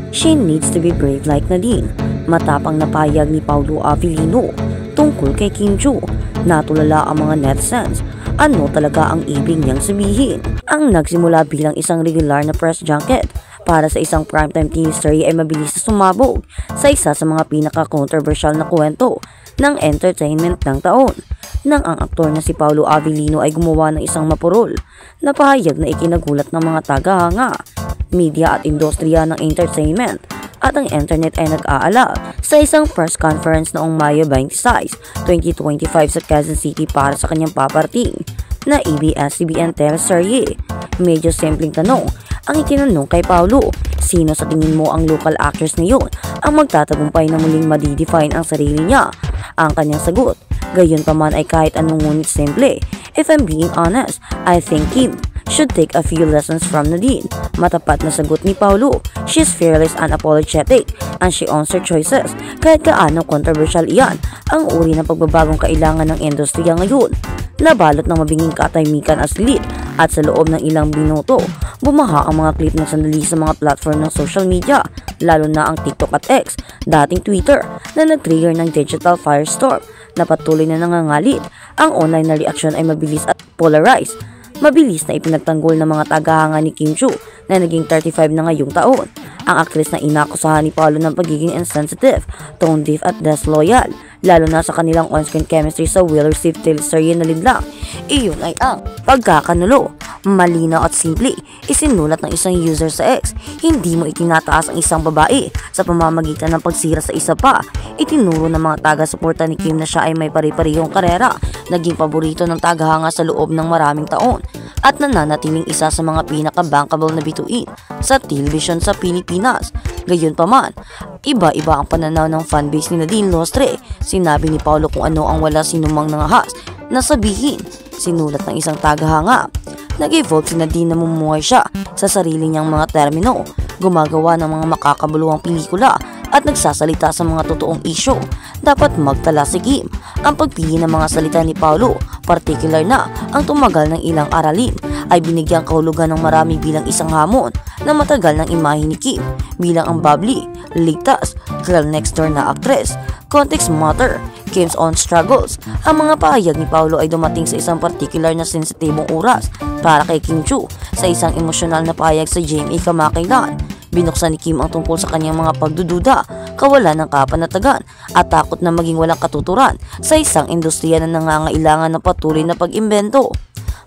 She needs to be brave like Nadine. Matapang na payag ni Paolo Avellino tungkol kay Kim Chiu. Natulala ang mga netizens. Ano talaga ang ibig niyang sabihin? Ang nagsimula bilang isang regular na press junket para sa isang primetime TV story ay mabilis na sumabog sa isa sa mga pinaka-controversial na kwento ng entertainment ng taon. Nang ang aktor na si Paolo Avellino ay gumawa ng isang mapurol na pahayag na ikinagulat ng mga tagahanga, media at industriya ng entertainment at ang internet ay nag-aalala sa isang press conference noong Mayo 26, 2025 sa Quezon City para sa kanyang paparting na ABS-CBN teleserye. Medyo simpleng tanong ang itinanong kay Paolo, sino sa tingin mo ang local actress ngayon ang magtatagumpay na muling madidefine ang sarili niya? Ang kanyang sagot, gayon pa man ay kahit anong ngunit simple. If I'm being honest, I think Kim should take a few lessons from Nadine. Matapat na sagot ni Paolo. She's fearless and unapologetic and she owns her choices. Kahit gaano controversial iyan, ang uri ng pagbabagong kailangan ng industriya ngayon. Nabalot ng mabinging katahimikan as lead at sa loob ng ilang minuto, bumaha ang mga clip ng sandali sa mga platform ng social media, lalo na ang TikTok at X, dating Twitter, na nag-trigger ng digital firestorm na patuloy na nangangalit. Ang online na reaksyon ay mabilis at polarized. Mabilis na ipinagtanggol ng mga tagahanga ni Kim Chiu na naging 35 na ngayong taon. Ang aktres na inakusahan ni Paolo ng pagiging insensitive, tone deaf at disloyal, lalo na sa kanilang on-screen chemistry sa well-received teleserye na Linlang. Iyon ay ang pagkakanulo. Malinaw at simple, isinulat ng isang user sa X. Hindi mo itinataas ang isang babae sa pamamagitan ng pagsira sa isa pa. Itinuro ng mga taga-suporta ni Kim na siya ay may pari-parihong karera, naging paborito ng tagahanga sa loob ng maraming taon, at nananatiling isa sa mga pinaka-bankable na bituin sa television sa Pilipinas. Gayunpaman, iba-iba ang pananaw ng fanbase ni Nadine Lostre. Sinabi ni Paolo kung ano ang wala sinumang nangahas na sabihin. Sinulat ng isang tagahanga. Nag-evolve si Nadine na mumuhay siya sa sarili niyang mga termino, gumagawa ng mga makakabuluhang pelikula at nagsasalita sa mga totoong isyo. Dapat magtala si Kim. Ang pagpili ng mga salita ni Paolo, particular na ang tumagal ng ilang aralin, ay binigyang kahulugan ng marami bilang isang hamon na matagal ng imahe ni Kim bilang ang bubbly, ligtas, girl next door na aktres. Context matter, Kim's own struggles. Ang mga pahayag ni Paolo ay dumating sa isang particular na sensitibong oras para kay Kim Chiu sa isang emosyonal na pahayag sa GMA kamakailan. Binuksan ni Kim ang tungkol sa kanyang mga pagdududa, kawalan ng kapanatagan at takot na maging walang katuturan sa isang industriya na nangangailangan ng patuloy na pag-imbento.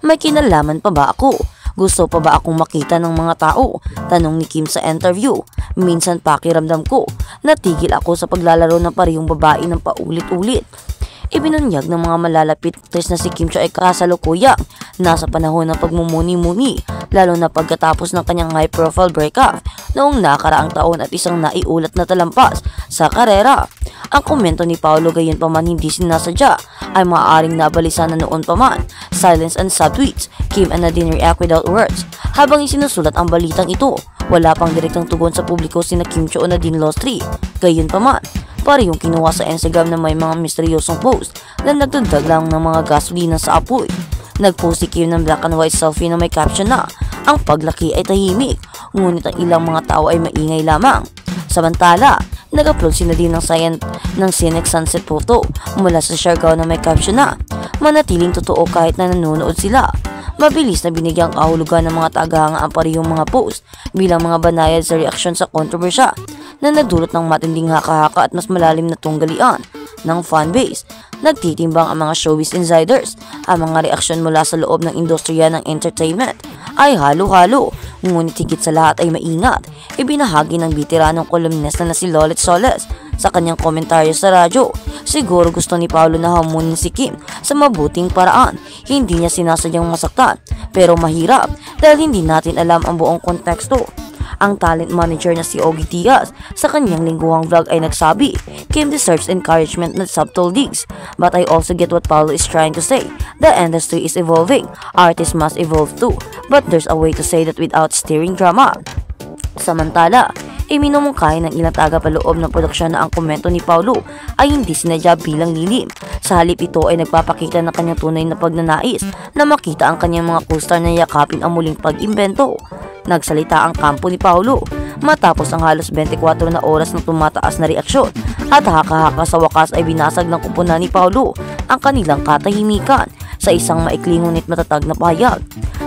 May kinalaman pa ba ako? Gusto pa ba akong makita ng mga tao? Tanong ni Kim sa interview. Minsan pakiramdam ko, natigil ako sa paglalaro ng parehong babae ng paulit-ulit. Ibinunyag ng mga malalapit na si Kim Chiu ay kasalukuyang nasa panahon ng pagmumuni-muni, lalo na pagkatapos ng kanyang high-profile breakup noong nakaraang taon at isang naiulat na talampas sa karera. Ang komento ni Paolo gayon pa man hindi sinasadya ay maaaring nabalisa na noon pa man. Silence and subtweets, Kim and Nadine react without words. Habang isinusulat ang balitang ito, wala pang direktang tugon sa publiko sina Kim Chiu o Nadine Lostre. Gayon pa man, parehong kinuha sa Instagram na may mga misteryosong post na nagdagdag lang ng mga gasolina sa apoy. Nagpost si Kim ng black and white selfie na may caption na, ang paglaki ay tahimik, ngunit ang ilang mga tao ay maingay lamang. Samantala, nag-upload si Nadine ng scenic sunset photo mula sa Siargao na may caption na, manatiling totoo kahit na nanonood sila. Mabilis na binigyang kahulugan ng mga tagahanga ang parehong mga post bilang mga banayad sa reaksyon sa kontrobersya na nagdulot ng matinding haka-haka at mas malalim na tunggalian ng fanbase. Nagtitimbang ang mga showbiz insiders. Ang mga reaksyon mula sa loob ng industriya ng entertainment ay halo-halo, ngunit higit sa lahat ay maingat. Ibinahagi ng veteranong kolumnista na si Lolet Soles sa kanyang komentaryo sa radyo. Siguro gusto ni Paolo na hamunin si Kim sa mabuting paraan. Hindi niya sinasadyang masaktan, pero mahirap dahil hindi natin alam ang buong konteksto. Ang talent manager na si Ogie Diaz sa kanyang lingguhang vlog ay nagsabi, Kim deserves encouragement na subtle digs. But I also get what Paolo is trying to say. The industry is evolving. Artists must evolve too. But there's a way to say that without stirring drama. Samantala, iminumungkahi ng ilang tagapaloob ng produksyon na ang komento ni Paolo ay hindi sinadya bilang lilim. Sa halip ito ay nagpapakita ng kanyang tunay na pagnanais na makita ang kanyang mga co-star na yakapin ang muling pag-imbento. Nagsalita ang kampo ni Paolo. Matapos ang halos 24 na oras ng tumataas na reaksyon at haka-haka sa wakas ay binasag ng kuponan ni Paulo ang kanilang katahimikan sa isang maikling ngunit matatag na pahayag.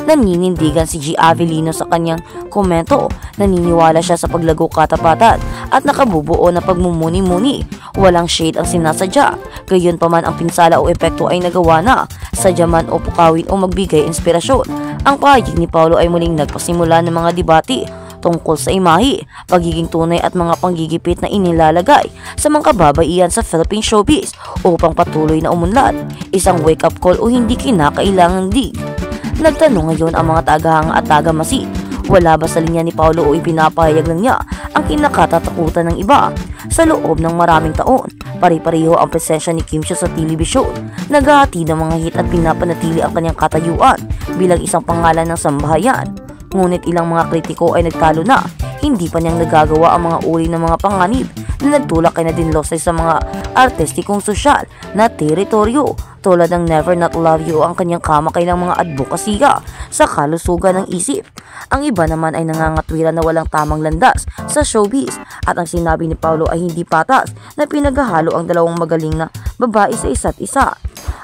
Naninindigan si G. Avellino sa kanyang komento, naniniwala siya sa paglago katapatan at nakabubuo na pagmumuni-muni. Walang shade ang sinasadya, gayon pa man ang pinsala o epekto ay nagawa na, sadya man o pukawin o magbigay inspirasyon. Ang pahayag ni Paulo ay muling nagpasimula ng mga debate tungkol sa imahe, pagiging tunay at mga panggigipit na inilalagay sa mga kababaihan sa Philippine showbiz upang patuloy na umunlad. Isang wake-up call o hindi kinakailangang dig. Nagtanong ngayon ang mga tagahanga at tagamasid, wala ba sa linya ni Paulo o ipinapahayag lang niya ang kinakatatakutan ng iba? Sa loob ng maraming taon, pare-pareho ang presensya ni Kim Chiu sa telebisyon, naghahati ng mga hit at pinapanatili ang kanyang katayuan bilang isang pangalan ng sambahayan. Ngunit ilang mga kritiko ay nagtalo na, hindi pa niyang nagagawa ang mga uri ng mga panganib na nagtulak kay Nadine Losay sa mga artistikong sosyal na teritoryo tulad ng Never Not Love You o ang kanyang kamakailang mga advokasya sa kalusugan ng isip. Ang iba naman ay nangangatwiran na walang tamang landas sa showbiz at ang sinabi ni Paulo ay hindi patas na pinaghahalo ang dalawang magaling na babae sa isa't isa.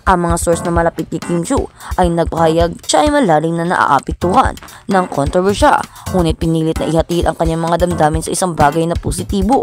Ang mga source na malapit kay Kim Chiu ay nagpahayag siya ay malalim na naaapektuhan ng kontrobersya, ngunit pinilit na ihatid ang kanyang mga damdamin sa isang bagay na positibo.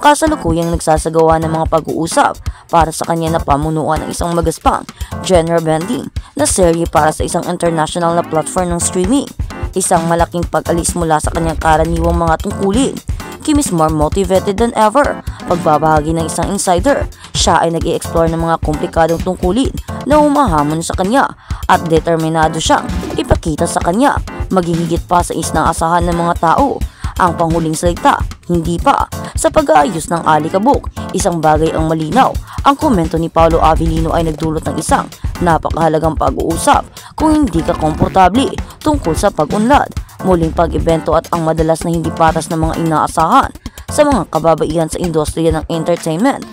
Kasalukuyang nagsasagawa ng mga pag-uusap para sa kanya na pamunuan ng isang magaspang genre bending na serye para sa isang international na platform ng streaming. Isang malaking pag-alis mula sa kanyang karaniwang mga tungkulin. Kim is more motivated than ever. Pagbabahagi ng isang insider, siya ay nag-i-explore ng mga komplikadong tungkulin na humahamon sa kanya at determinado siyang ipakita sa kanya, maging higit pa sa isang asahan ng mga tao. Ang panghuling salita, hindi pa. Sa pag-aayos ng alikabok, isang bagay ang malinaw. Ang komento ni Paulo Avellino ay nagdulot ng isang napakahalagang pag-uusap. Kung hindi ka komportable tungkol sa pag-unlad, muling pag-ibento at ang madalas na hindi patas na mga inaasahan sa mga kababaihan sa industriya ng entertainment.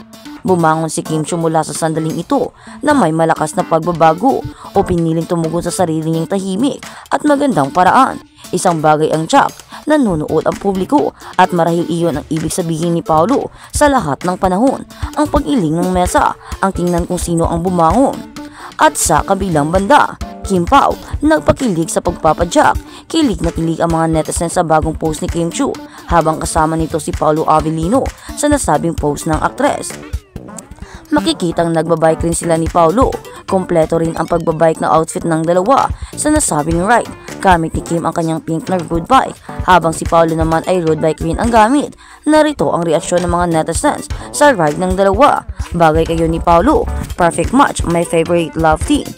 Bumangon si Kim Chiu mula sa sandaling ito na may malakas na pagbabago o piniling tumugon sa sarili niyang tahimik at magandang paraan. Isang bagay ang Jack, nanonood ang publiko at marahil iyon ang ibig sabihin ni Paulo sa lahat ng panahon. Ang pag-iling ng mesa, ang tingnan kung sino ang bumangon. At sa kabilang banda, Kim Pao nagpakilig sa pagpapadyak. Kilig na kilig ang mga netizens sa bagong post ni Kim Chiu habang kasama nito si Paulo Avellino sa nasabing post ng aktres. Makikitang nagbabike rin sila ni Paulo. Kompleto rin ang pagbabike na outfit ng dalawa sa nasabing ride. Gamit ni Kim ang kanyang pink na road bike habang si Paulo naman ay road bike rin ang gamit. Narito ang reaksyon ng mga netizens sa ride ng dalawa. Bagay kayo ni Paulo. Perfect match, my favorite love team.